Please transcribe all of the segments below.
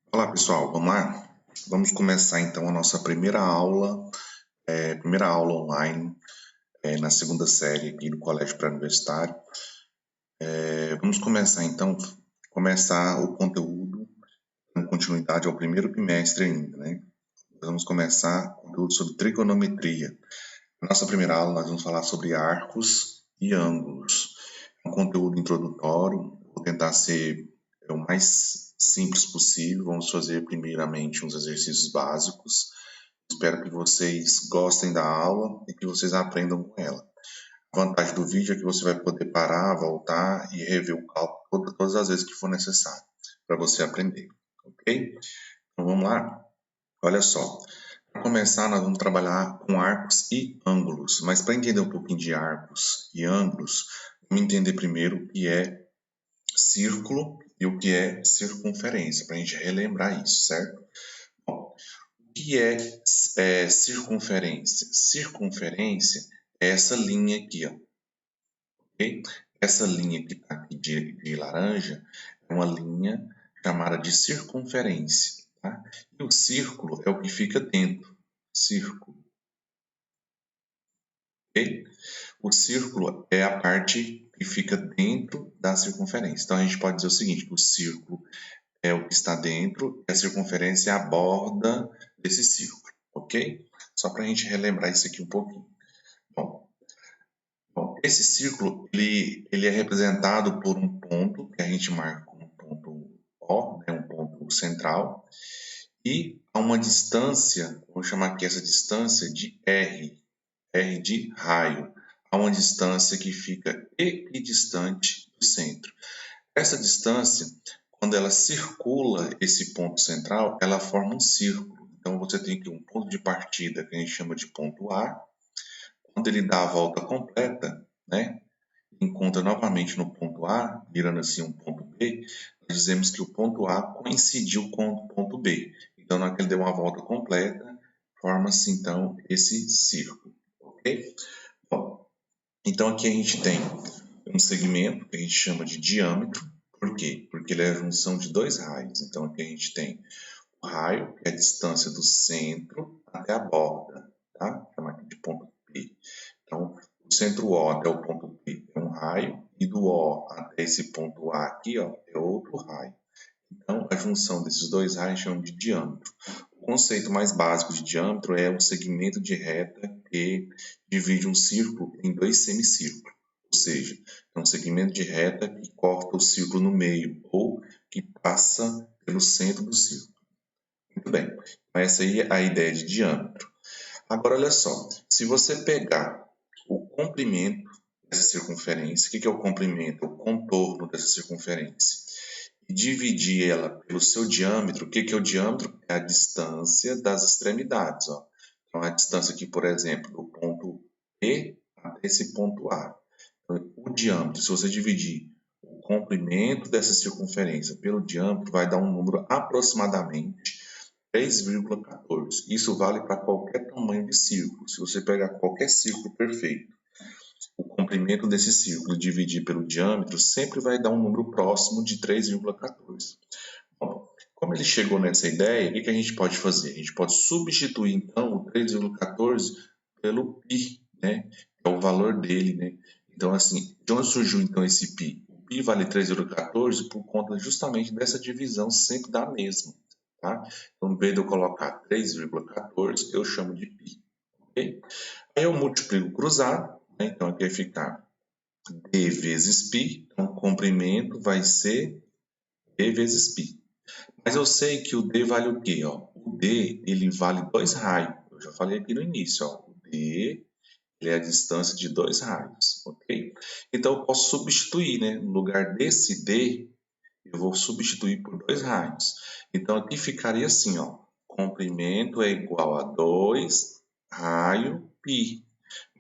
Olá pessoal, vamos lá? Vamos começar então a nossa primeira aula online na segunda série aqui do Colégio Pré-Universitário. Vamos começar então, o conteúdo, dando continuidade ao primeiro bimestre ainda, né? Vamos começar o conteúdo sobre trigonometria. Na nossa primeira aula nós vamos falar sobre arcos e ângulos. Um conteúdo introdutório, vou tentar ser o mais simples possível. Vamos fazer primeiramente uns exercícios básicos. Espero que vocês gostem da aula e que vocês aprendam com ela. A vantagem do vídeo é que você vai poder parar, voltar e rever o cálculo todas as vezes que for necessário para você aprender, ok? Então vamos lá? Olha só, para começar nós vamos trabalhar com arcos e ângulos, mas para entender um pouquinho de arcos e ângulos, vamos entender primeiro o que é círculo e o que é circunferência, para a gente relembrar isso, certo? Bom, o que é circunferência? Circunferência é essa linha aqui, ó, ok? Essa linha que está aqui de laranja é uma linha chamada de circunferência, tá? E o círculo é o que fica dentro, círculo, ok? O círculo é a parte que fica dentro da circunferência. Então a gente pode dizer o seguinte, que o círculo é o que está dentro e a circunferência é a borda desse círculo, ok? Só para a gente relembrar isso aqui um pouquinho. Bom, esse círculo ele é representado por um ponto que a gente marca como ponto O, né, um ponto central, e a uma distância, vou chamar aqui essa distância de R de raio, a uma distância que fica equidistante do centro. Essa distância, quando ela circula esse ponto central, ela forma um círculo. Então você tem aqui um ponto de partida que a gente chama de ponto A. Quando ele dá a volta completa, né, encontra novamente no ponto A, virando assim um ponto B, nós dizemos que o ponto A coincidiu com o ponto B. Então, na hora que ele deu uma volta completa, forma-se então esse círculo, ok? Bom, então aqui a gente tem um segmento que a gente chama de diâmetro. Por quê? Porque ele é a junção de dois raios. Então aqui a gente tem o raio, que é a distância do centro até a borda, tá? Chama aqui de ponto P. Então, o centro O até o ponto P é um raio, e do O até esse ponto A aqui, ó, é outro raio. Então, a junção desses dois raios chama de diâmetro. O conceito mais básico de diâmetro é um segmento de reta que divide um círculo em dois semicírculos. Ou seja, é um segmento de reta que corta o círculo no meio ou que passa pelo centro do círculo. Muito bem, então essa aí é a ideia de diâmetro. Agora, olha só, se você pegar o comprimento dessa circunferência, o que é o comprimento? O contorno dessa circunferência. E dividir ela pelo seu diâmetro, o que é o diâmetro? É a distância das extremidades. Ó. Então, a distância aqui, por exemplo, do ponto E até esse ponto A. Então, o diâmetro, se você dividir o comprimento dessa circunferência pelo diâmetro, vai dar um número aproximadamente 3,14. Isso vale para qualquer tamanho de círculo. Se você pegar qualquer círculo perfeito, o comprimento desse círculo e dividir pelo diâmetro sempre vai dar um número próximo de 3,14. Bom, como ele chegou nessa ideia, o que a gente pode fazer? A gente pode substituir, então, o 3,14 pelo π, né? Que é o valor dele, né? Então, assim, de onde surgiu, então, esse π? O π vale 3,14 por conta justamente dessa divisão sempre da mesma, tá? Então, em vez de eu colocar 3,14, eu chamo de π, ok? Aí eu multiplico cruzado, né? Então, aqui vai ficar d vezes π, então o comprimento vai ser d vezes π. Mas eu sei que o d vale o quê? Ó? O d ele vale 2 raios. Eu já falei aqui no início. Ó. O d ele é a distância de 2 raios. Ok? Então eu posso substituir, né? No lugar desse d, eu vou substituir por 2 raios. Então aqui ficaria assim, ó. Comprimento é igual a 2 raio π.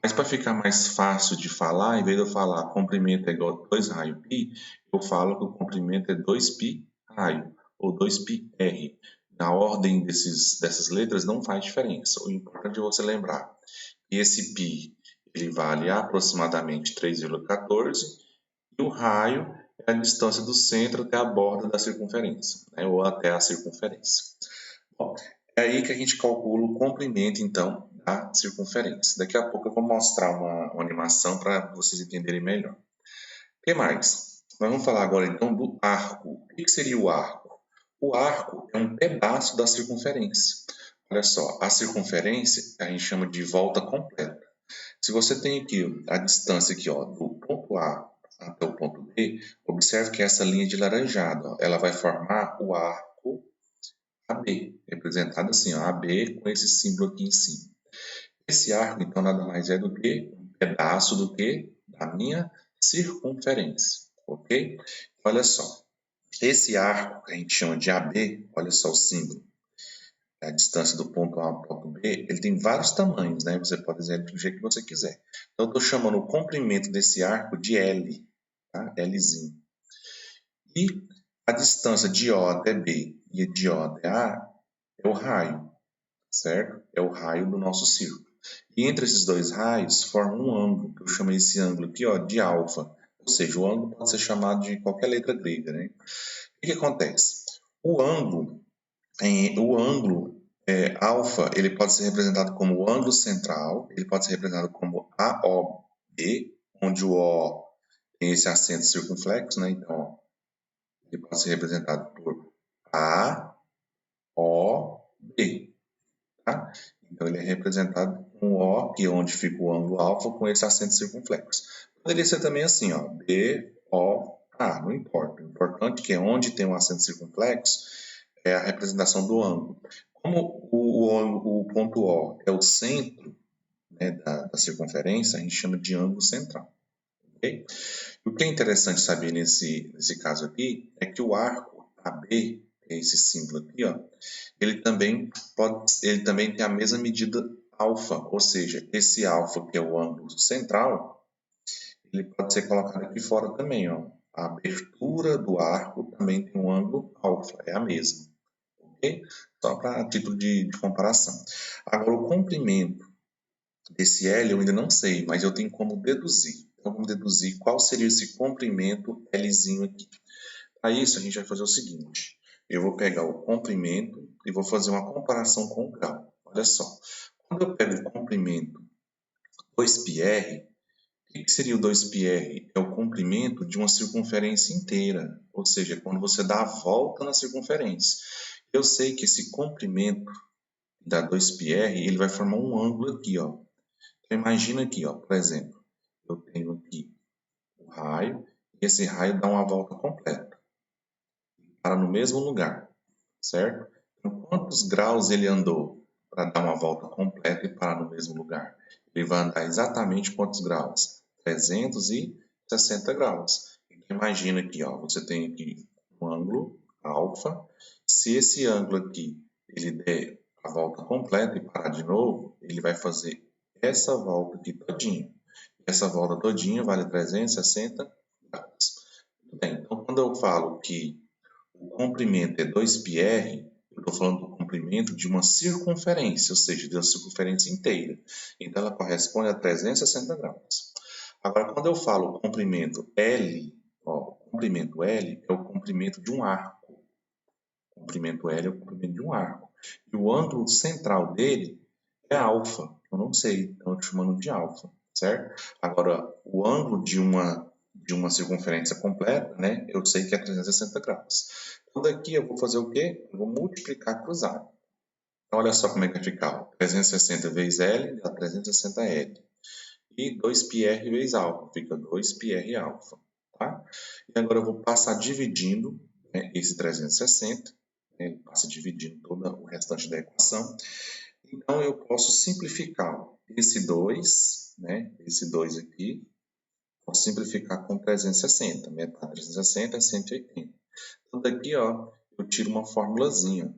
Mas para ficar mais fácil de falar, em vez de eu falar comprimento é igual a 2 raio π, eu falo que o comprimento é 2π raio, ou 2πr. Na ordem dessas letras não faz diferença. O importante é você lembrar que esse π ele vale aproximadamente 3,14 e o raio é a distância do centro até a borda da circunferência, né? Ou até a circunferência. Bom, é aí que a gente calcula o comprimento, então, da circunferência. Daqui a pouco eu vou mostrar uma animação para vocês entenderem melhor. O que mais? Nós vamos falar agora, então, do arco. O que seria o arco? O arco é um pedaço da circunferência. Olha só, a circunferência a gente chama de volta completa. Se você tem aqui a distância aqui, ó, do ponto A até o ponto B, observe que essa linha de laranjado, ó, ela vai formar o arco AB, representado assim, ó, AB com esse símbolo aqui em cima. Esse arco, então, nada mais é do que um pedaço do que da minha circunferência, ok? Olha só, esse arco que a gente chama de AB, olha só o símbolo, a distância do ponto A ao ponto B, ele tem vários tamanhos, né? Você pode dizer do jeito que você quiser. Então, eu estou chamando o comprimento desse arco de L, tá? Lzinho. E a distância de O até B e de O até A é o raio, certo? É o raio do nosso círculo. E entre esses dois raios forma um ângulo, que eu chamo esse ângulo aqui, ó, de alfa. Ou seja, o ângulo pode ser chamado de qualquer letra grega, né? O que acontece? O ângulo alfa, ele pode ser representado como o ângulo central, ele pode ser representado como AOB, onde o O tem esse acento circunflexo, né? Então, ó, ele pode ser representado por AOB, tá? Então, ele é representado com O, que é onde fica o ângulo alfa, com esse acento circunflexo. Poderia ser também assim, ó, BOA, não importa. O importante é que onde tem um acento circunflexo é a representação do ângulo. Como o ponto O é o centro, né, da circunferência, a gente chama de ângulo central. Okay? O que é interessante saber nesse caso aqui é que o arco AB, esse símbolo aqui, ó, ele também tem a mesma medida alfa, ou seja, esse alfa que é o ângulo central, ele pode ser colocado aqui fora também, ó. A abertura do arco também tem um ângulo alfa, é a mesma, ok? Só para título de comparação. Agora, o comprimento desse L eu ainda não sei, mas eu tenho como deduzir. Então, vamos deduzir qual seria esse comprimento Lzinho aqui. Para isso, a gente vai fazer o seguinte. Eu vou pegar o comprimento e vou fazer uma comparação com o grau. Olha só. Quando eu pego o comprimento 2πr, o que seria o 2πr? É o comprimento de uma circunferência inteira. Ou seja, quando você dá a volta na circunferência. Eu sei que esse comprimento da 2πr, ele vai formar um ângulo aqui, ó. Então, imagina aqui, ó, por exemplo, eu tenho aqui o raio, e esse raio dá uma volta completa, para no mesmo lugar, certo? Então, quantos graus ele andou para dar uma volta completa e parar no mesmo lugar? Ele vai andar exatamente quantos graus? 360 graus. Então, imagina aqui, ó, você tem aqui um ângulo alfa. Se esse ângulo aqui ele der a volta completa e parar de novo, ele vai fazer essa volta aqui todinha. Essa volta todinha vale 360 graus. Muito bem, então quando eu falo que o comprimento é 2πr, eu estou falando do comprimento de uma circunferência, ou seja, de uma circunferência inteira. Então ela corresponde a 360 graus. Agora, quando eu falo comprimento L, ó, o comprimento L é o comprimento de um arco. O comprimento L é o comprimento de um arco. E o ângulo central dele é alfa. Eu não sei, então eu estou chamando de alfa, certo? Agora, o ângulo de uma circunferência completa, né? Eu sei que é 360 graus. Então, daqui eu vou fazer o quê? Eu vou multiplicar cruzado. Então, olha só como é que vai ficar. 360 vezes L dá 360L. E 2πr vezes alfa, fica 2πr alfa. Tá? E agora eu vou passar dividindo, né, esse 360, né, ele passa dividindo todo o restante da equação. Então, eu posso simplificar esse 2, né, esse 2 aqui, posso simplificar com 360. Metade de 360 é 180. Então, daqui, ó, eu tiro uma formulazinha.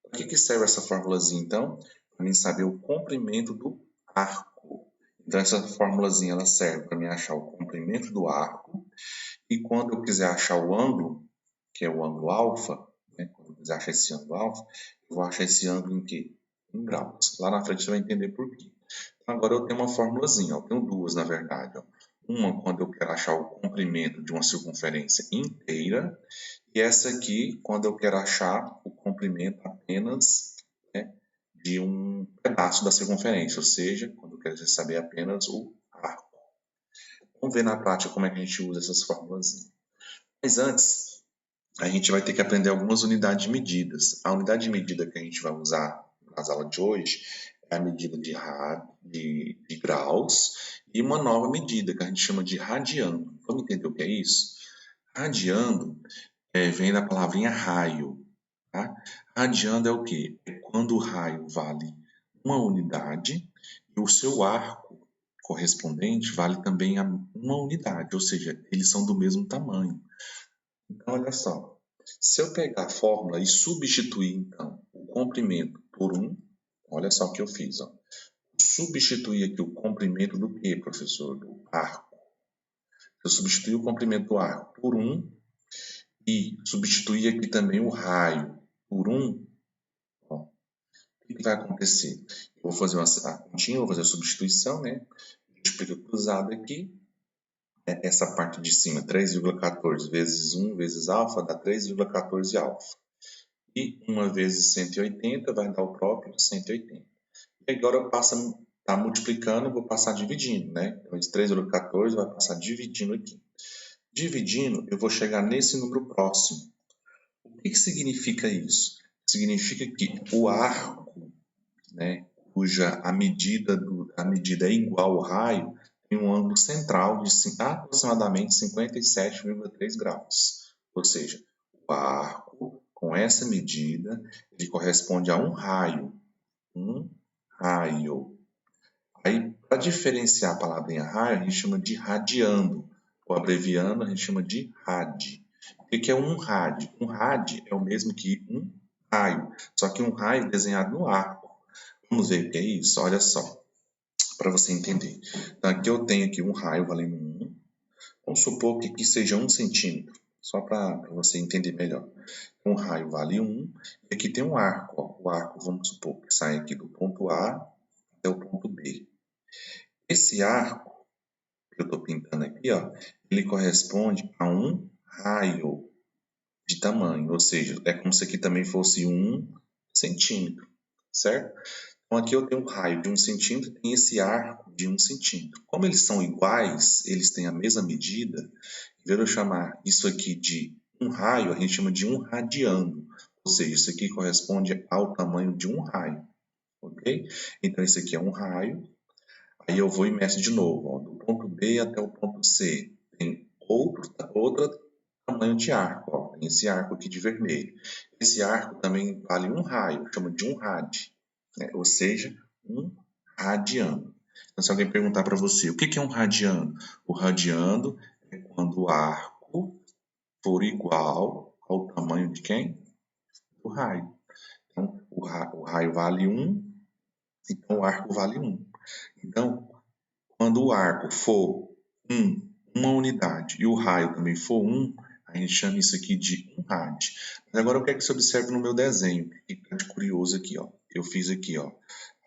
Para que serve essa formulazinha, então? Para mim saber o comprimento do arco. Então, essa formulazinha ela serve para mim achar o comprimento do arco. E quando eu quiser achar o ângulo, que é o ângulo alfa, né? Quando eu quiser achar esse ângulo alfa, eu vou achar esse ângulo em quê? Em graus. Lá na frente você vai entender por quê. Então, agora eu tenho uma formulazinha, ó. Eu tenho duas, na verdade. Ó. uma quando eu quero achar o comprimento de uma circunferência inteira, e essa aqui quando eu quero achar o comprimento apenas, né, de um pedaço da circunferência, ou seja, quando eu quero saber apenas o arco. Vamos ver na prática como é que a gente usa essas fórmulas. Mas antes, a gente vai ter que aprender algumas unidades de medidas. A unidade de medida que a gente vai usar nas aulas de hoje é a medida de graus e uma nova medida que a gente chama de radiano. Vamos entender o que é isso? Radiano vem da palavrinha raio. Tá? Radiano é o quê? É quando o raio vale uma unidade e o seu arco correspondente vale também a uma unidade, ou seja, eles são do mesmo tamanho. Então, olha só, se eu pegar a fórmula e substituir, então, o comprimento por 1, olha só o que eu fiz, ó. Substituir aqui o comprimento do quê, professor? Do arco. Eu substituir o comprimento do arco por 1 e substituir aqui também o raio por 1, ó, o que vai acontecer? Eu vou fazer a continha, vou fazer a substituição, né? Múltiplo cruzado aqui, essa parte de cima, 3,14 vezes 1 vezes alfa, dá 3,14 alfa. E 1 vezes 180 vai dar o próprio 180. E agora eu passo, tá multiplicando, vou passar dividindo, né? Então, esse 3,14 vai passar dividindo aqui. Dividindo, eu vou chegar nesse número próximo. O que significa isso? Significa que o arco, né, cuja a medida é igual ao raio, tem um ângulo central de aproximadamente 57,3 graus. Ou seja, o arco, com essa medida, ele corresponde a um raio. Um raio. Aí, para diferenciar a palavrinha raio, a gente chama de radiando. Ou abreviando, a gente chama de rad. O que é um rad? Um rad é o mesmo que um raio, só que um raio desenhado no arco. Vamos ver o que é isso? Olha só, para você entender. Então, aqui eu tenho aqui um raio valendo 1. Vamos supor que aqui seja 1 centímetro, só para você entender melhor. Um raio vale 1, e aqui tem um arco. Ó. O arco, vamos supor, que sai aqui do ponto A até o ponto B. Esse arco que eu estou pintando aqui, ó, ele corresponde a um raio de tamanho, ou seja, é como se aqui também fosse 1 centímetro, certo? Então aqui eu tenho um raio de 1 centímetro e tem esse arco de 1 centímetro. Como eles são iguais, eles têm a mesma medida, em vez de eu chamar isso aqui de um raio, a gente chama de um radiano, ou seja, isso aqui corresponde ao tamanho de um raio, ok? Então esse aqui é um raio. Aí eu vou e meço de novo, ó, do ponto B até o ponto C. Tem outro tamanho de arco, ó, tem esse arco aqui de vermelho. Esse arco também vale um raio, chama de um rad, né? Ou seja, um radiano. Então, se alguém perguntar para você, o que é um radiano? O radiano é quando o arco for igual ao tamanho de quem? Do raio. Então, o raio vale 1, então o arco vale 1. Então, quando o arco for uma unidade e o raio também for 1, a gente chama isso aqui de um rad. Mas agora eu quero que você observe no meu desenho, que está de curioso aqui, ó. Eu fiz aqui, ó.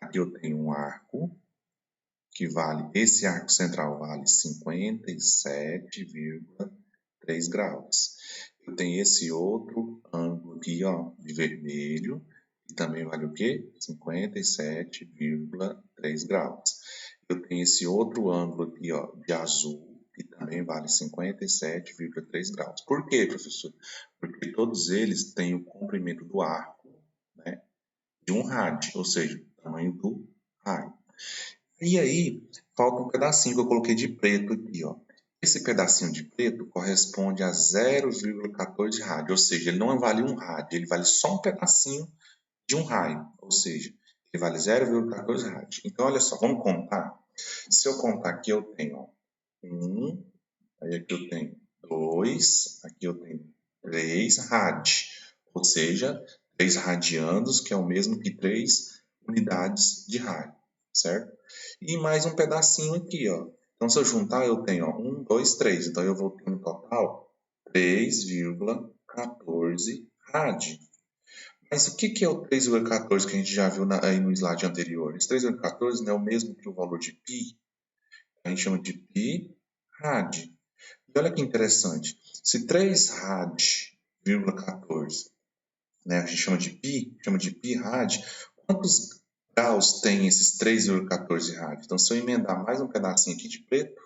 Aqui eu tenho um arco que vale, esse arco central vale 57,3 graus. Eu tenho esse outro ângulo aqui, ó, de vermelho, que também vale o quê? 57,3 graus. Eu tenho esse outro ângulo aqui, ó, de azul, que também vale 57,3 graus. Por quê, professor? Porque todos eles têm o comprimento do arco, né, de um rad, ou seja, o tamanho do raio. E aí, falta um pedacinho que eu coloquei de preto aqui, ó. Esse pedacinho de preto corresponde a 0,14 rad, ou seja, ele não vale um rad, ele vale só um pedacinho de um raio, ou seja, ele vale 0,14 rad. Então, olha só, vamos contar? Se eu contar aqui, eu tenho ó, 1, aí aqui eu tenho 2, aqui eu tenho 3 rad, ou seja, 3 radianos, que é o mesmo que 3 unidades de raio, certo? E mais um pedacinho aqui, ó. Então, se eu juntar, eu tenho ó, 1, 2, 3. Então, eu vou ter no total 3,14 rad. Mas o que é o 3,14 que a gente já viu aí no slide anterior? Esse 3,14 não é o mesmo que o valor de π. A gente chama de π rad. E olha que interessante, se 3 rad,14, né, a gente chama de pi rad, quantos graus tem esses 3,14 rad? Então, se eu emendar mais um pedacinho aqui de preto,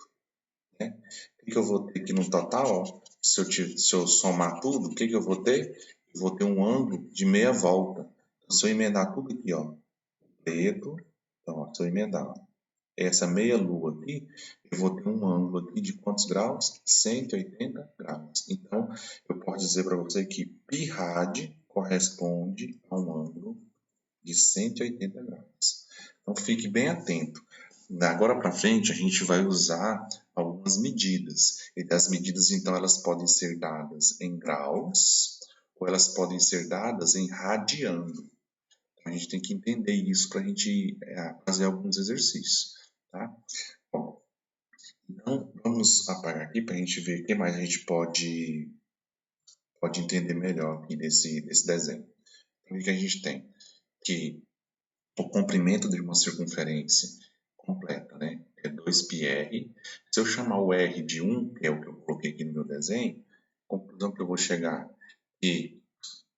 né, o que eu vou ter aqui no total? Ó, se eu somar tudo, o que eu vou ter? Eu vou ter um ângulo de meia volta. Então, se eu emendar tudo aqui, ó, preto, então, ó, se eu emendar, ó, essa meia lua aqui, eu vou ter um ângulo aqui de quantos graus? 180 graus. Então, eu posso dizer para você que π rad corresponde a um ângulo de 180 graus. Então, fique bem atento. Da agora para frente, a gente vai usar algumas medidas. E das medidas, então, elas podem ser dadas em graus ou elas podem ser dadas em radiano. A gente tem que entender isso para a gente fazer alguns exercícios, tá? Bom, então vamos apagar aqui para a gente ver o que mais a gente pode entender melhor aqui desse desenho. Então, o que a gente tem? Que o comprimento de uma circunferência completa, né, é 2πr. Se eu chamar o r de 1, que é o que eu coloquei aqui no meu desenho, a conclusão que eu vou chegar é que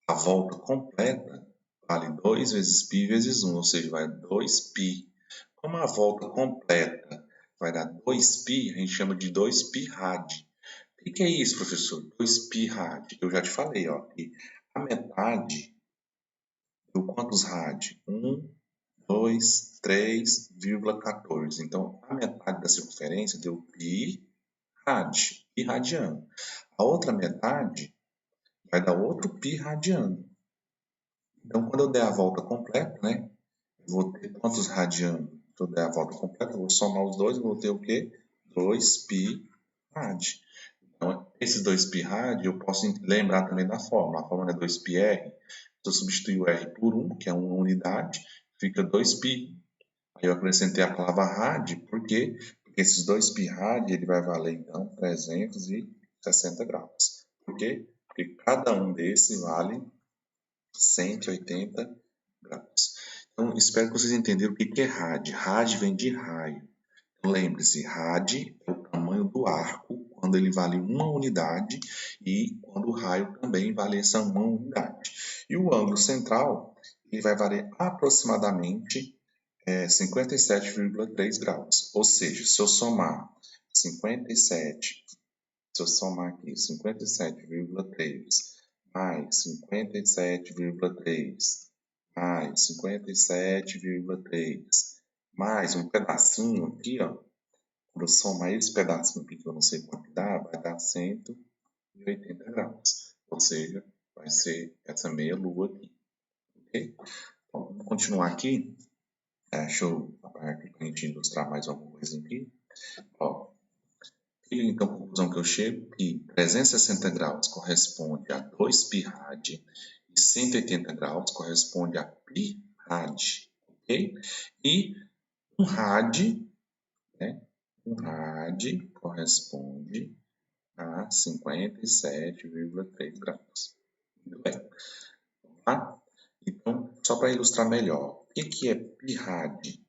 a volta completa vale 2 vezes π vezes 1, ou seja, vai 2π. Como a volta completa vai dar 2π, a gente chama de 2π rad. O que é isso, professor? 2π rad. Eu já te falei, ó, que a metade deu quantos rad? 1, 2, 3,14. Então, a metade da circunferência deu π rad, π radiano. A outra metade vai dar outro π radiano. Então, quando eu der a volta completa, né, eu vou ter quantos radianos? Se eu der a volta completa, eu vou somar os dois, eu vou ter o quê? 2π rad. Então, esses 2π rad, eu posso lembrar também da fórmula. A fórmula é 2πr. Se eu substituir o r por 1, que é uma unidade, fica 2π. Aí eu acrescentei a palavra rad, por quê? Porque esses 2π rad, ele vai valer, então, 360 graus. Por quê? Porque cada um desses vale 180 graus. Então, espero que vocês entenderam o que é rad. Rad vem de raio. Lembre-se, rad é o tamanho do arco quando ele vale uma unidade e quando o raio também vale essa uma unidade. E o ângulo central ele vai valer aproximadamente 57,3 graus. Ou seja, se eu somar 57, se eu somar aqui 57,3 mais 57,3 mais 57,3 mais um pedacinho aqui, ó. Quando eu somar esse pedacinho aqui, que eu não sei quanto dá, vai dar 180 graus. Ou seja, vai ser essa meia lua aqui. Ok? Então, vamos continuar aqui. Deixa eu apagar aqui para a gente ilustrar mais alguma coisa aqui. Ó, e então, a conclusão que eu chego é que 360 graus corresponde a 2π rad e 180 graus corresponde a π rad, ok? E um rad, né? Um rad corresponde a 57,3 graus. Muito bem. Tá? Então, só para ilustrar melhor, o que é π rad?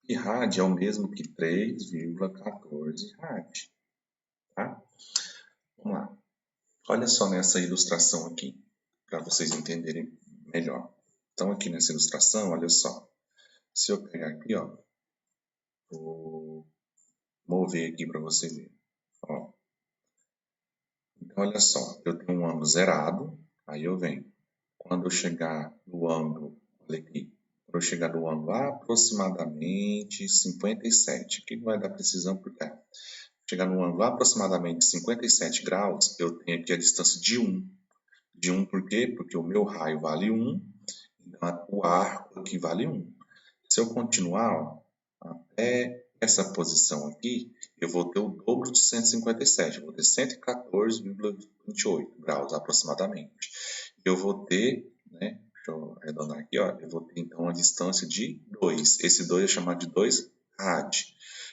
Π rad é o mesmo que 3,14 rad. Tá? Vamos lá. Olha só nessa ilustração aqui, para vocês entenderem melhor. Então, aqui nessa ilustração, olha só. Se eu pegar aqui, ó, vou mover aqui para você ver. Ó. Então, olha só, eu tenho um ângulo zerado, aí eu venho. Quando eu chegar no ângulo, olha aqui, quando eu chegar no ângulo aproximadamente 57, aqui não vai dar precisão porque chegar no ângulo aproximadamente 57 graus, eu tenho aqui a distância de 1. De 1 por quê? Porque o meu raio vale 1, então o arco aqui vale 1. Se eu continuar ó, até essa posição aqui, eu vou ter o dobro de 157, eu vou ter 114,28 graus aproximadamente. Eu vou ter, né, deixa eu arredondar aqui, ó, eu vou ter então uma distância de 2. Esse 2 é chamado de 2 rad.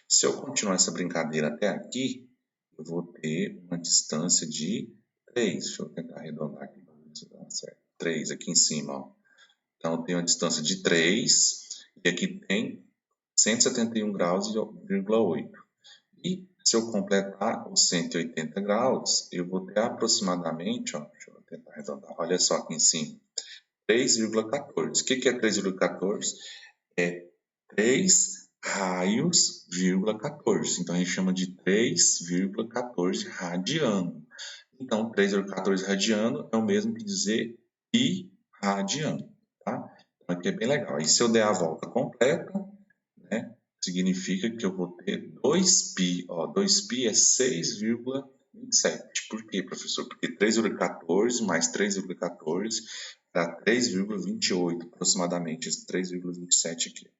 Se eu continuar essa brincadeira até aqui, eu vou ter uma distância de 3. Deixa eu tentar arredondar aqui para ver se dá certo. 3 aqui em cima, ó. Então, eu tenho uma distância de 3 e aqui tem 171 graus e 8. E Se eu completar os 180 graus, eu vou ter aproximadamente, ó, deixa eu tentar arredondar, olha só aqui em cima, 3,14. O que é 3,14? É 3 raios, 14. Então, a gente chama de 3,14 radiano. Então, 3,14 radiano é o mesmo que dizer pi radiano, tá? Então, aqui é bem legal. E se eu der a volta completa, né, significa que eu vou ter 2π. Ó, 2π é 6,27. Por quê, professor? Porque 3,14 mais 3,14 dá 3,28, aproximadamente esse 3,27 aqui.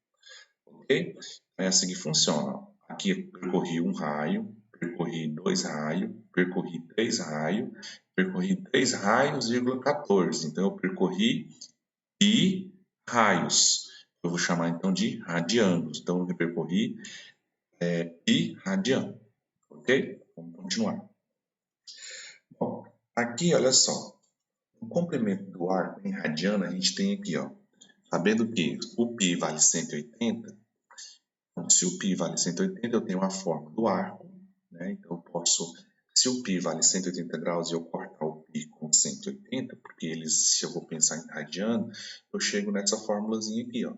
Ok? É assim que funciona. Aqui eu percorri um raio, percorri 2 raios, percorri 3 raios, percorri 3 raios, 14. Então, eu percorri pi raios. Eu vou chamar então de radianos. Então, eu percorri pi radiano. Ok? Vamos continuar. Bom, aqui, olha só. O comprimento do arco em radiano, a gente tem aqui, ó. Sabendo que o pi vale 180, então, se o π vale 180, eu tenho a forma do arco, né? Então, eu posso, se o π vale 180 graus e eu cortar o π com 180, porque eles, se eu vou pensar em radiano, eu chego nessa formulazinha aqui, ó.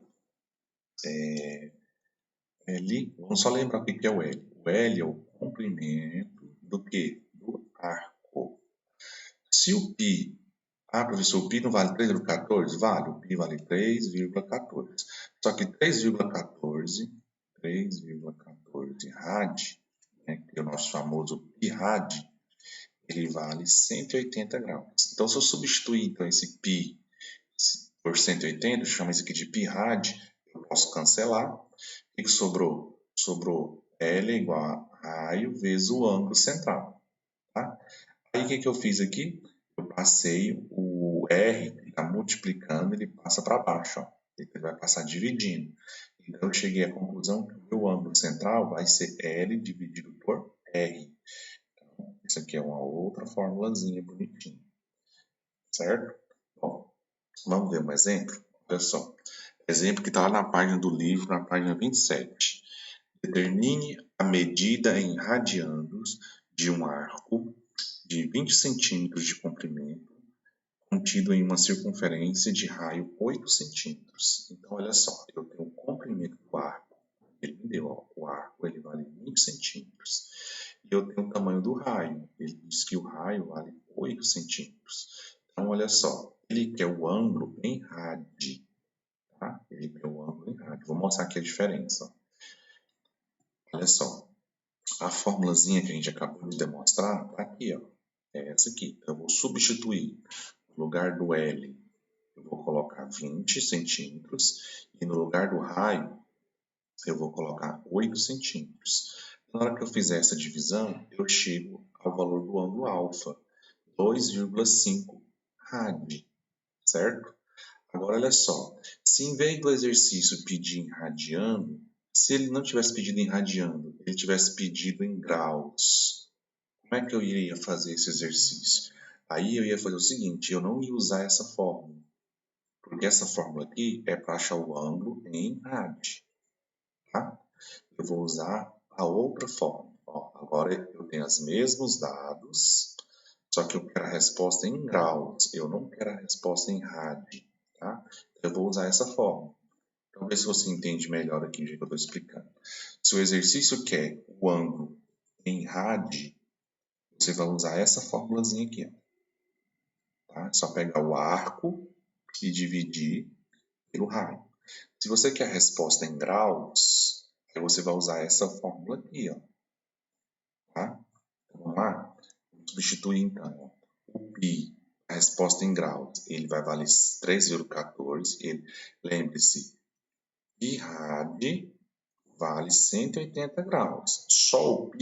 L, vamos só lembrar o que é o L. O L é o comprimento do quê? Do arco. Se o π, professor, o π não vale 3,14? Vale, o π vale 3,14. Só que 3,14 rad, né, que é o nosso famoso π rad, ele vale 180 graus. Então, se eu substituir então, esse π por 180, chama isso aqui de π rad, eu posso cancelar. O que sobrou? Sobrou L igual a raio vezes o ângulo central. Tá? Aí, o que eu fiz aqui? Eu passei o R, que está multiplicando, ele passa para baixo. Ó. Ele vai passar dividindo. Então, eu cheguei à conclusão que o meu ângulo central vai ser L dividido por R. Então, isso aqui é uma outra formulazinha bonitinha. Certo? Bom, vamos ver um exemplo? Olha só. Exemplo que está lá na página do livro, na página 27. Determine a medida em radianos de um arco de 20 centímetros de comprimento contido em uma circunferência de raio 8 centímetros. Então, olha só, eu tenho o comprimento do arco, ele me deu, ó, o arco ele vale 20 centímetros. E eu tenho o tamanho do raio, ele diz que o raio vale 8 centímetros. Então, olha só, ele quer o ângulo em rad, tá? Ele quer o ângulo em rad. Vou mostrar aqui a diferença. Olha só, a formulazinha que a gente acabou de demonstrar está aqui, ó. É essa aqui. Então, eu vou substituir no lugar do L, eu vou colocar 20 centímetros e no lugar do raio, eu vou colocar 8 centímetros. Na hora que eu fizer essa divisão, eu chego ao valor do ângulo alfa, 2,5 rad, certo? Agora, olha só, se em vez do exercício pedir em radiano, se ele não tivesse pedido em radiano, ele tivesse pedido em graus, como é que eu iria fazer esse exercício? Aí eu ia fazer o seguinte, eu não ia usar essa fórmula, porque essa fórmula aqui é para achar o ângulo em rad, tá? Eu vou usar a outra fórmula. Ó, agora eu tenho os mesmos dados, só que eu quero a resposta em graus, eu não quero a resposta em rad, tá? Eu vou usar essa fórmula. Então, ver se você entende melhor aqui o que eu estou explicando. Se o exercício quer o ângulo em rad, você vai usar essa formulazinha aqui. Ó, tá? É só pegar o arco e dividir pelo raio. Se você quer a resposta em graus, aí você vai usar essa fórmula aqui. Ó, tá? Então, vamos lá? Vamos substituir então. Ó, o π, a resposta em graus, ele vai valer 3,14. Lembre-se, π rad vale 180 graus. Só o π,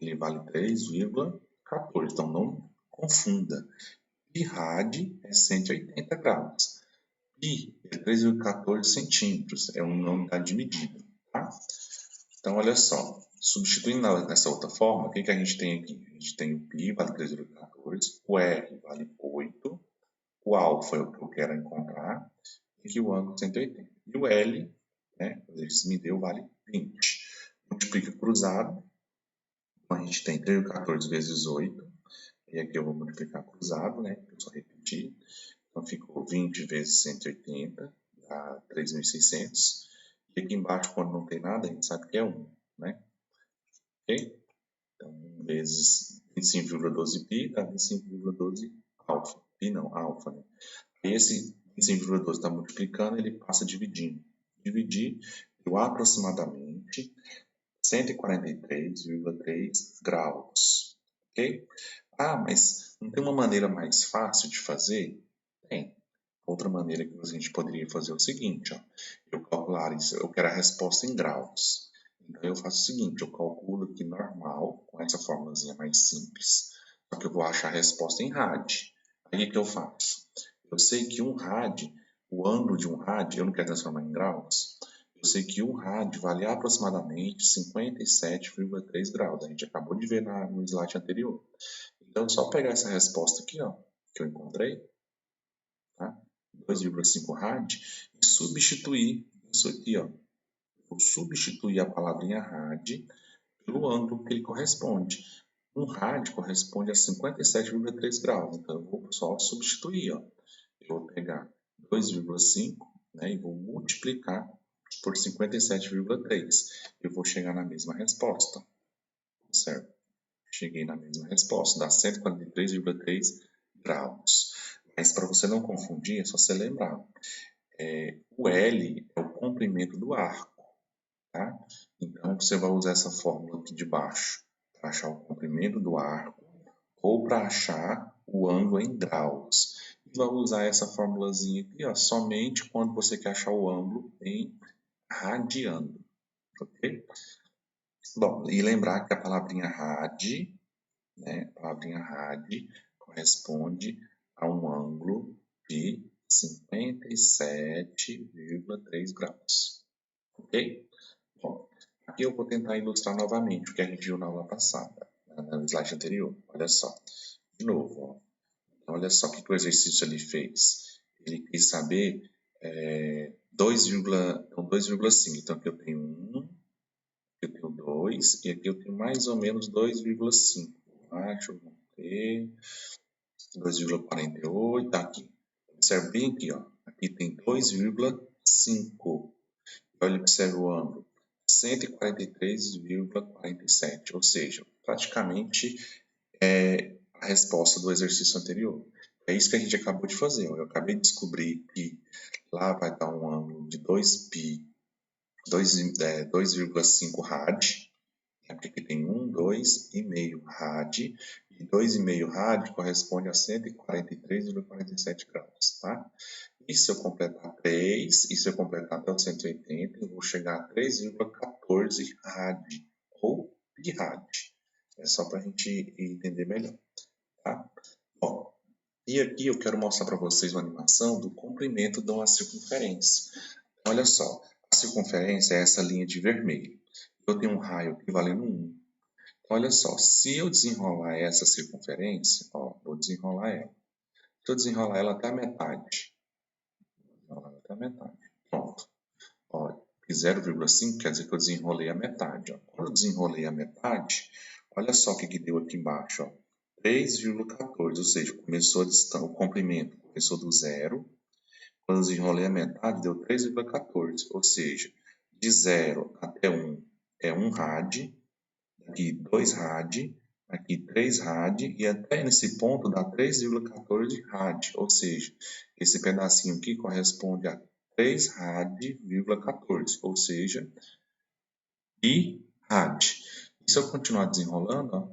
ele vale 3,14. Então, não confunda. Π rad é 180 graus. Π é 3,14 centímetros. É uma unidade de medida. Tá? Então, olha só. Substituindo nessa outra forma, o que a gente tem aqui? A gente tem o π vale 3,14. O r vale 8. O alfa é o que eu quero encontrar. E aqui o ângulo 180. E o L, né, isso me deu, vale 20. Multiplica cruzado, Então, a gente tem 3.014 vezes 8, e aqui eu vou multiplicar cruzado, né? Eu só repetir. Então, ficou 20 vezes 180, dá 3.600. E aqui embaixo, quando não tem nada, a gente sabe que é 1, né? Ok? Então, 1 vezes 25,12π dá 25,12 alfa. Pi não, alfa, né? E esse 25,12 está multiplicando, ele passa dividindo. Dividir deu aproximadamente 143,3 graus. Ok? Ah, mas não tem uma maneira mais fácil de fazer? Tem. Outra maneira que a gente poderia fazer é o seguinte, ó. Eu calcular isso, eu quero a resposta em graus. Então eu faço o seguinte, eu calculo aqui normal, com essa formulazinha mais simples. Só que eu vou achar a resposta em rad. Aí o que eu faço? Eu sei que um rad, o ângulo de um rad, eu não quero transformar em graus, eu sei que um rad vale aproximadamente 57,3 graus. A gente acabou de ver no slide anterior. Então, é só pegar essa resposta aqui, ó, que eu encontrei, tá? 2,5 rad, e substituir isso aqui, ó. Vou substituir a palavrinha rad pelo ângulo que ele corresponde. Um rad corresponde a 57,3 graus, então eu vou só substituir, ó. Eu vou pegar 2,5, né, e vou multiplicar por 57,3. Eu vou chegar na mesma resposta, certo? Cheguei na mesma resposta, dá 143,3 graus. Mas para você não confundir, é só você lembrar. O L é o comprimento do arco, tá? Então, você vai usar essa fórmula aqui de baixo para achar o comprimento do arco ou para achar o ângulo em graus. E vai usar essa formulazinha aqui, ó, somente quando você quer achar o ângulo em radiano, ok? Bom, e lembrar que a palavrinha rad, né, a palavrinha rad corresponde a um ângulo de 57,3 graus, ok? Bom, aqui eu vou tentar ilustrar novamente o que a gente viu na aula passada, no slide anterior. Olha só, de novo, ó. Então, olha só o que o exercício ele fez. Ele quis saber 2,5. Então, aqui eu tenho 1, aqui eu tenho 2, e aqui eu tenho mais ou menos 2,5. Deixa eu ver. 2,48, tá aqui. Observe bem aqui, ó. Aqui tem 2,5. Olha, observe o ângulo. 143,47, ou seja, praticamente a resposta do exercício anterior. É isso que a gente acabou de fazer. Eu acabei de descobrir que lá vai dar um ângulo de 2π, 2,5 rad, porque aqui tem 1, 2,5 rad, e 2,5 rad corresponde a 143,47 graus, tá? E se eu completar 3, e se eu completar até o 180, eu vou chegar a 3,14 rad, ou pi rad. É só para a gente entender melhor, tá? Bom, e aqui eu quero mostrar para vocês uma animação do comprimento de uma circunferência. Olha só, a circunferência é essa linha de vermelho. Eu tenho um raio aqui valendo 1. Olha só, se eu desenrolar essa circunferência, ó, vou desenrolar ela. Se eu desenrolar ela até a metade, até a metade, pronto. Ó, 0,5 quer dizer que eu desenrolei a metade. Ó. Quando eu desenrolei a metade, olha só o que deu aqui embaixo. Ó. 3,14, ou seja, começou o comprimento começou do zero. Quando eu desenrolei a metade, deu 3,14, ou seja, de 0 até 1 é 1 rad, aqui 2 rad, aqui 3 rad, e até nesse ponto dá 3,14 rad, ou seja, esse pedacinho aqui corresponde a 3 rad,14, ou seja, pi rad. E se eu continuar desenrolando, ó,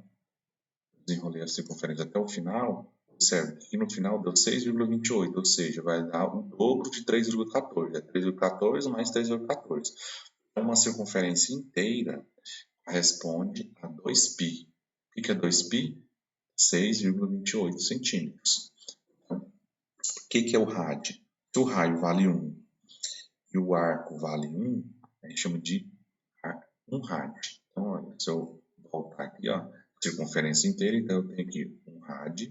desenrolei a circunferência até o final, observe que no final deu 6,28, ou seja, vai dar o dobro de 3,14, é 3,14 mais 3,14. Então, uma circunferência inteira corresponde a 2π. O que é 2π? 6,28 centímetros. Então, o que é o rad? Se o raio vale 1 e o arco vale 1, a gente chama de 1 rad. Então, olha, se eu voltar aqui, ó, circunferência inteira, então eu tenho aqui 1 rad,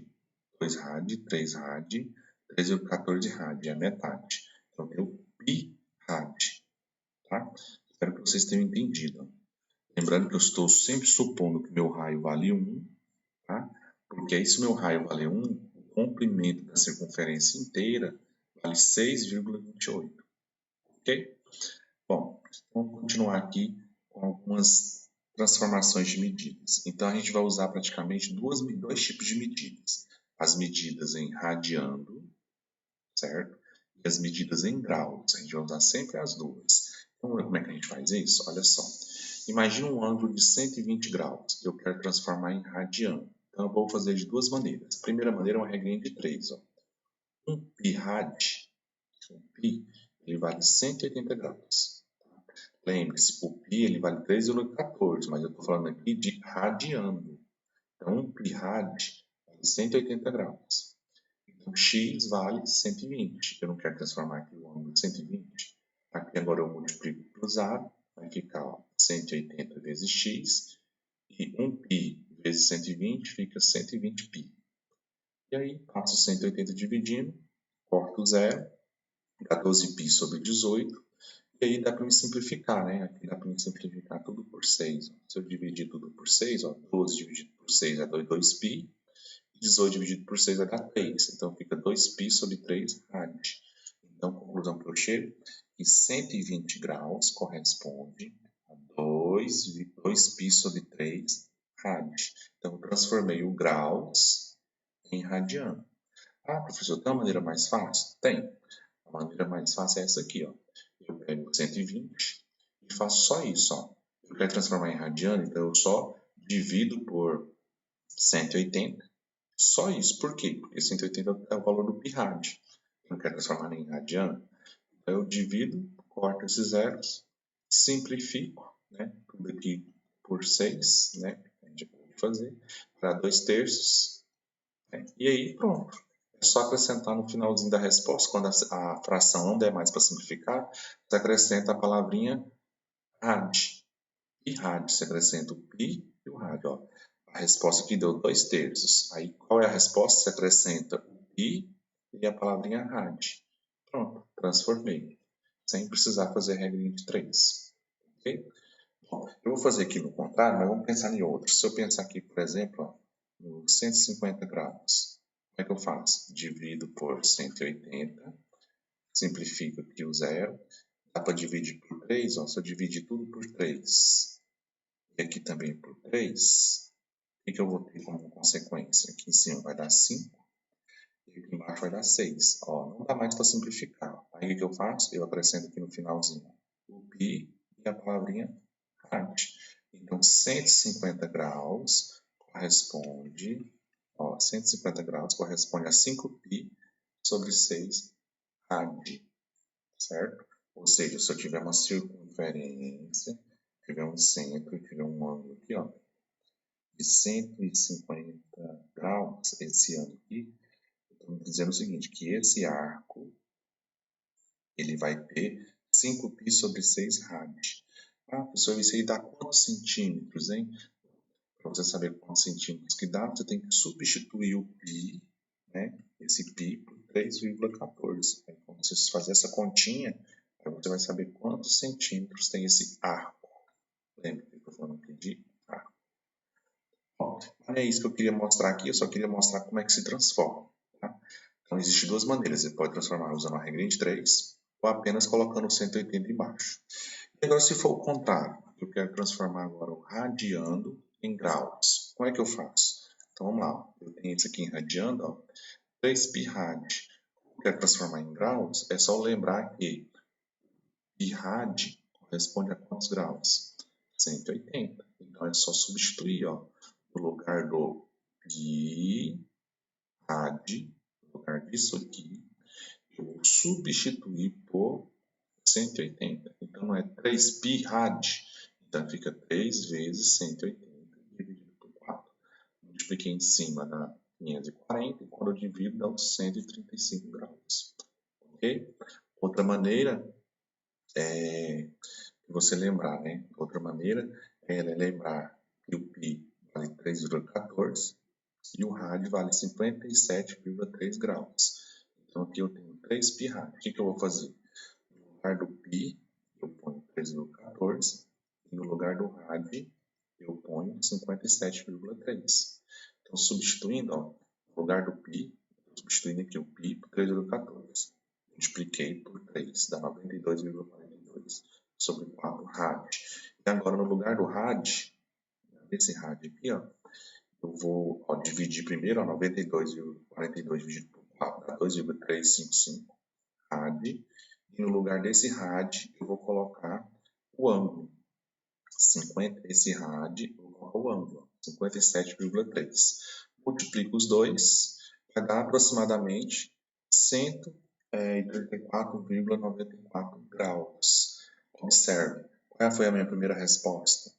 2 rad, 3 rad, 3,14 rad, é a metade. Então, eu tenho pi rad, tá? Espero que vocês tenham entendido. Lembrando que eu estou sempre supondo que meu raio vale 1, tá? Porque aí se meu raio vale 1, o comprimento da circunferência inteira vale 6,28, ok? Bom, vamos continuar aqui com algumas transformações de medidas. Então, a gente vai usar praticamente dois tipos de medidas. As medidas em radiando, certo? E as medidas em graus. A gente vai usar sempre as duas. Vamos ver como é que a gente faz isso? Olha só. Imagina um ângulo de 120 graus. Eu quero transformar em radiano. Então, eu vou fazer de duas maneiras. A primeira maneira é uma regrinha de 3. Ó. 1 π rad, 1 π, ele vale 180 graus. Lembre-se, o π ele vale 3,14, mas eu estou falando aqui de radiando. Então, 1 π rad vale 180 graus. Então, x vale 120. Eu não quero transformar aqui o ângulo de 120. Aqui agora eu multiplico por zero, vai ficar ó, 180 vezes x, e 1 π vezes 120 fica 120 π. E aí, passo 180 dividindo, corto o zero, dá 12 π sobre 18, e aí dá para me simplificar, né? Aqui dá para me simplificar tudo por 6. Se eu dividir tudo por 6, ó, 12 dividido por 6 é 2π, 18 dividido por 6 vai dar 3. Então fica 2π sobre 3 rad. Então, conclusão que eu chego, que 120 graus corresponde a 2π sobre 3 rad. Então, eu transformei o graus em radiano. Ah, professor, tem uma maneira mais fácil? Tem. A maneira mais fácil é essa aqui, ó. Eu pego 120 e faço só isso, ó. Eu quero transformar em radiano, então eu só divido por 180. Só isso. Por quê? Porque 180 é o valor do π-rad. Eu quero transformar em radiano. Então eu divido, corto esses zeros, simplifico, né? Tudo aqui por 6, né? A gente pode fazer, para 2/3. Né? E aí, pronto. É só acrescentar no finalzinho da resposta, quando a fração não der mais para simplificar, você acrescenta a palavrinha rad. E rad, você acrescenta o π e o rad. Ó. A resposta aqui deu 2/3. Aí, qual é a resposta? Você acrescenta o π e a palavrinha rad. Pronto, transformei. Sem precisar fazer regrinha de 3. Ok? Bom, eu vou fazer aqui no contrário, mas vamos pensar em outros. Se eu pensar aqui, por exemplo, ó, no 150 graus, como é que eu faço? Divido por 180, simplifico aqui o zero, dá para dividir por 3, ó, se eu dividir tudo por 3, e aqui também por 3, o que eu vou ter como consequência? Aqui em cima vai dar 5, e aqui embaixo vai dar 6. Ó, não dá mais para simplificar. Aí o que eu faço? Eu acrescento aqui no finalzinho o π e a palavrinha rad. Então, 150 graus corresponde, ó, 150 graus corresponde a 5π sobre 6 rad, certo? Ou seja, se eu tiver uma circunferência, tiver um centro e tiver um ângulo aqui, ó, de 150 graus, esse ângulo aqui, eu estou dizendo o seguinte, que esse arco, ele vai ter 5π sobre 6 rad. Ah, professor, isso aí dá quantos centímetros, hein? Para você saber quantos centímetros que dá, você tem que substituir o π, né? Esse π por 3,14. Aí, quando você fazer essa continha, aí você vai saber quantos centímetros tem esse arco. Lembra que eu estou falando aqui de arco. Bom, não é isso que eu queria mostrar aqui, eu só queria mostrar como é que se transforma. Tá? Então, existem duas maneiras. Você pode transformar usando a regra de 3 ou apenas colocando o 180 embaixo. E agora, se for o contrário, eu quero transformar agora o radiando em graus. Como é que eu faço? Então, vamos lá. Eu tenho isso aqui em radiando, ó, 3π rad. Eu quero transformar em graus, é só lembrar que π rad corresponde a quantos graus? 180. Então, é só substituir, ó, no lugar do π rad, no lugar disso aqui, eu vou substituir por 180. Então, não é 3π rad. Então, fica 3 vezes 180 dividido por 4. Multipliquei em cima da 540 e quando eu divido dá uns 135 graus. Ok? Outra maneira é você lembrar, né? Outra maneira é lembrar que o π vale 3,14 e o rad vale 57,3 graus. Então, aqui eu tenho 3π rad. O que eu vou fazer? No lugar do π, eu ponho 3,14 e no lugar do rad eu ponho 57,3. Então, substituindo, ó, no lugar do π, substituindo aqui o π por 3,14. Multipliquei por 3, dá 92,42 sobre 4 rad. E agora, no lugar do rad, desse rad aqui, ó, eu vou dividir primeiro, ó, 92,42 dividido por 4 dá 2,355 rad. E no lugar desse rad, eu vou colocar o ângulo. Esse rad, eu vou colocar o ângulo, 57,3. Multiplico os dois, vai dar aproximadamente 134,94 graus. Observe, qual foi a minha primeira resposta?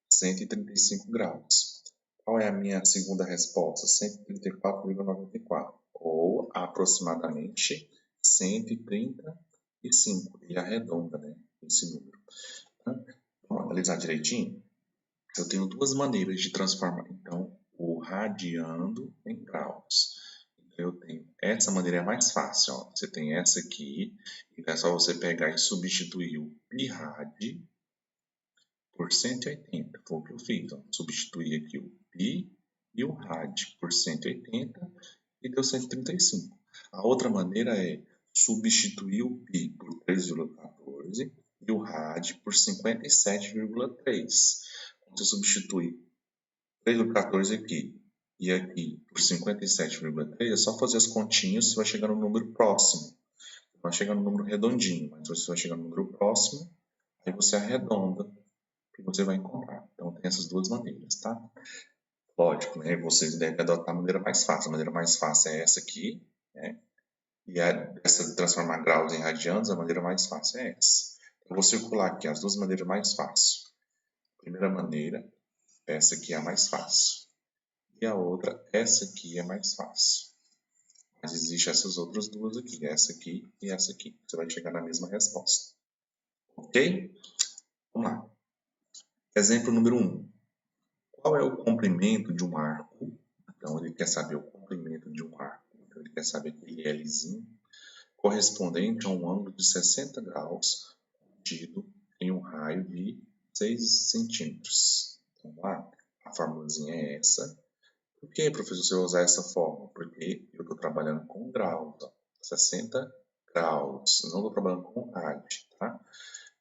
135 graus. Qual é a minha segunda resposta? 134,94, ou aproximadamente 135. Ele arredonda, né, esse número. Então, vamos analisar direitinho? Eu tenho duas maneiras de transformar, então, o radiando em graus. Então, eu tenho essa maneira é mais fácil, ó. Você tem essa aqui, então é só você pegar e substituir o π rad por 180. Foi o que eu fiz, ó. Substituir aqui o π e o rad por 180 e deu 135. A outra maneira é substituir o π por 3,14 e o rad por 57,3. Quando você substitui 3,14 aqui e aqui por 57,3, é só fazer as continhas, você vai chegar no número próximo. Não vai chegar no número redondinho, mas você vai chegar no número próximo, aí você arredonda e você vai encontrar. Então tem essas duas maneiras, tá? Lógico, né? Vocês devem adotar a maneira mais fácil. A maneira mais fácil é essa aqui, né? E essa de transformar graus em radianos, a maneira mais fácil é essa. Eu vou circular aqui as duas maneiras mais fáceis. A primeira maneira, essa aqui é a mais fácil. E a outra, essa aqui é mais fácil. Mas existem essas outras duas aqui, essa aqui e essa aqui. Você vai chegar na mesma resposta. Ok? Vamos lá. Exemplo número 1. Qual é o comprimento de um arco? Então, ele quer saber o comprimento de um arco. Então, ele quer saber aquele Lzinho correspondente a um ângulo de 60 graus contido em um raio de 6 centímetros. Então, vamos lá. A formulazinha é essa. Por que, professor, você vai usar essa fórmula? Porque eu estou trabalhando com graus, ó, 60 graus, não estou trabalhando com rad, tá?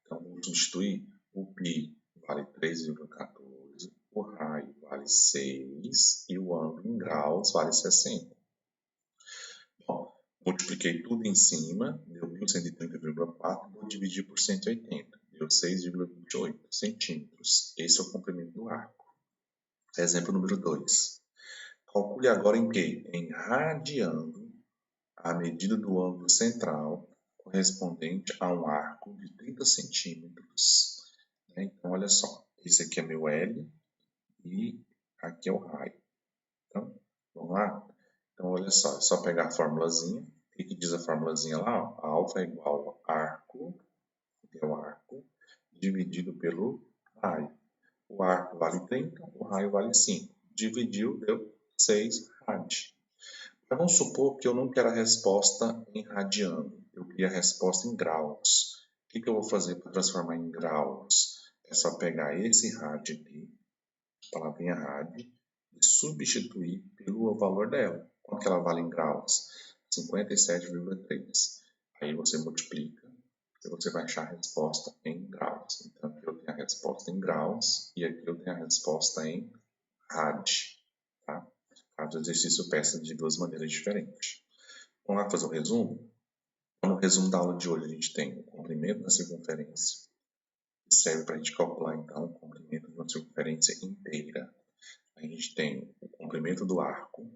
Então, vou substituir o π vale 3,14, o raio vale 6 e o ângulo em graus vale 60. Bom, multipliquei tudo em cima, deu 1130,4, vou dividir por 180, deu 6,28 centímetros. Esse é o comprimento do arco. Exemplo número 2. Calcule agora em quê? Em radiando a medida do ângulo central correspondente a um arco de 30 centímetros. Então, olha só. Esse aqui é meu L e aqui é o raio. Então, vamos lá? Então, olha só. É só pegar a formulazinha. O que diz a formulazinha lá? Ó? A alfa é igual a arco, que é o arco, dividido pelo raio. O arco vale 30, o raio vale 5. Dividiu, deu 6 rad. Mas vamos supor que eu não quero a resposta em radiano, eu queria a resposta em graus. O que eu vou fazer para transformar em graus? É só pegar esse rad aqui, a palavrinha rad, e substituir pelo valor dela. Quanto que ela vale em graus? 57,3. Aí você multiplica e você vai achar a resposta em graus. Então aqui eu tenho a resposta em graus e aqui eu tenho a resposta em rad. Tá? Cada exercício peça de duas maneiras diferentes. Vamos lá fazer o resumo? Então, no resumo da aula de hoje, a gente tem o comprimento da circunferência, que serve para a gente calcular, então, o comprimento de uma circunferência inteira. A gente tem o comprimento do arco,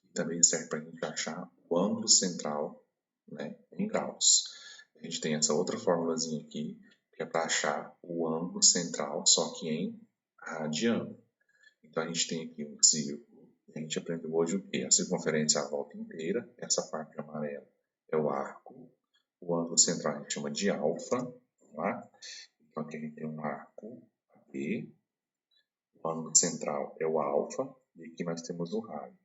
que também serve para a gente achar o ângulo central, né, em graus. A gente tem essa outra formulazinha aqui, que é para achar o ângulo central, só que em radiano. Então, a gente tem aqui um círculo. A gente aprendeu hoje o quê? A circunferência é a volta inteira. Essa parte amarela é o arco. O ângulo central a gente chama de alfa. Vamos lá? Então, aqui a gente tem um arco aqui. O ângulo central é o alfa. E aqui nós temos o raio.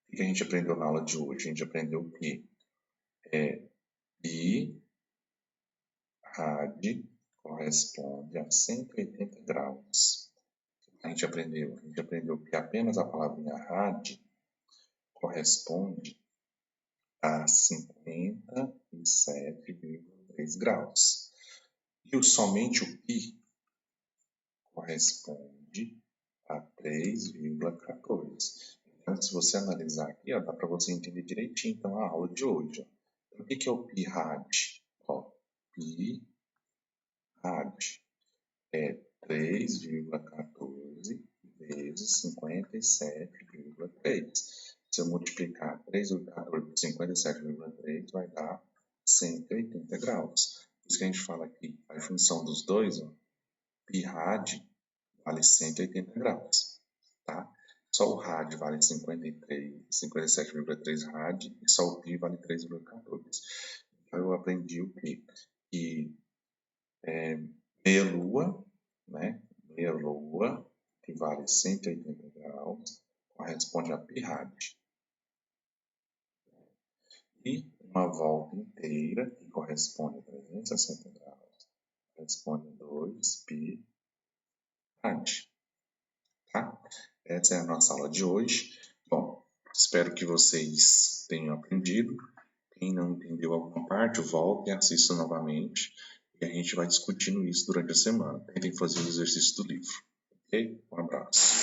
O que a gente aprendeu na aula de hoje? A gente aprendeu que é π rad corresponde a 180 graus. A gente aprendeu que apenas a palavrinha rad corresponde a 57,3 graus. E somente o π corresponde a 3,14. Então, se você analisar aqui, ó, dá para você entender direitinho então, a aula de hoje. Ó. Então, o que é o π rad? Ó, π rad é 3,14 vezes 57,3. Se eu multiplicar 3,14 por 57,3, vai dar 180 graus. Por isso que a gente fala aqui, a função dos dois, ó, π rad vale 180 graus, tá? Só o rad vale 57,3 rad e só o π vale 3,14. Então eu aprendi o quê? Que meia lua, né? Meia lua, que vale 180 graus, corresponde a π rad. E uma volta inteira, que corresponde a 360 graus, corresponde a 2π rad. Tá? Essa é a nossa aula de hoje. Bom, espero que vocês tenham aprendido. Quem não entendeu alguma parte, volte e assista novamente. E a gente vai discutindo isso durante a semana. Tentem fazer o exercício do livro. Ok? Um abraço.